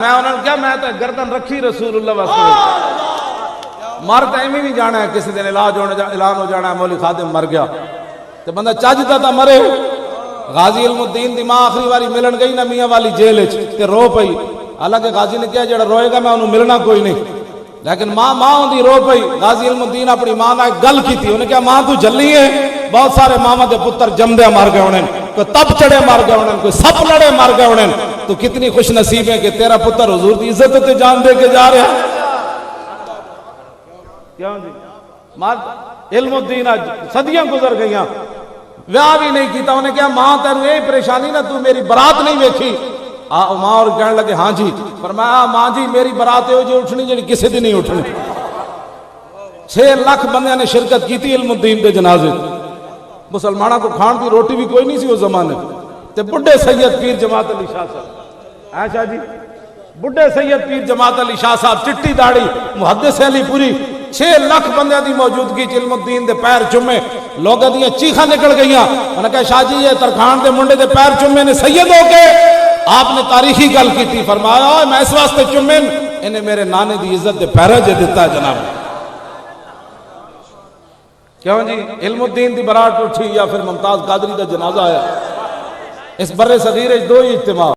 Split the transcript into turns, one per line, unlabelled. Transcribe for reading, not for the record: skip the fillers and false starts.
میں انہوں نے کیا میں تو گردن رکھی رسول اللہ واسطے مر تو ایویں نہیں جانا ہے کسی دن اعلان ہو جانا ہے مولی خادم مر گیا تو بندہ چاہتا تھا مرے غازی علم الدین دی ماں آخری واری ملن گئی نا میاں والی جیل تے رو پئی حالانکہ غازی نے کیا جڑا روئے گا میں انہوں ملنا کوئی نہیں لیکن ماں ہوندی رو پئی غازی علم الدین اپنی ماں نال گل کی تھی انہیں کہا ماں تو جلی ہے بہت سارے ماما دے پتر جمدے مر گئے انہیں کوئی تپ چڑے مر گئے انہیں کوئی سپ لڑے مر گئے انہیں تو کتنی خوش نصیب ہے کہ تیرا پتر حضور دی عزت تے جان دے کے جا رہا ہے کیوں جی علم الدین آج صدیاں گزر گئیاں ویاہ بھی نہیں کیتا انہیں کہا ماں تینوں یہی پریشانی نا تو میری برات نہیں ویکھی ماں اور کہنے لگے ہاں جی فرمایا ماں جی میری برات ہو جو اٹھنی جڑی کسی دی نہیں اٹھنی 6 لاکھ بندیاں نے شرکت کی تھی علم الدین دے جنازے مسلمانہ کو کھان کی روٹی بھی کوئی نہیں سی وہ زمانے تے بڑھے سید پیر جماعت علی شاہ صاحب شاہ جی بڑھے سید پیر جماعت علی شاہ صاحب چٹی داڑھی محدث علی پوری 6 لاکھ بندیاں دی موجودگی علم الدین دے پیر چومے لوگاں دیاں چیخاں نکل گئیاں انہوں نے کہا شاہ جی یہ ترکھان دے منڈے دے پیر چومے نے سید ہو کے آپ نے تاریخی گل کی تھی فرمایا میں اس واسطے چومے انہیں میرے نانے دی عزت دے پیرا جے دیتا ہے جناب کیوں جی علم الدین دی برات اٹھی یا پھر ممتاز قادری دا جنازہ آیا اس برے صغیر 2 ہی اجتماع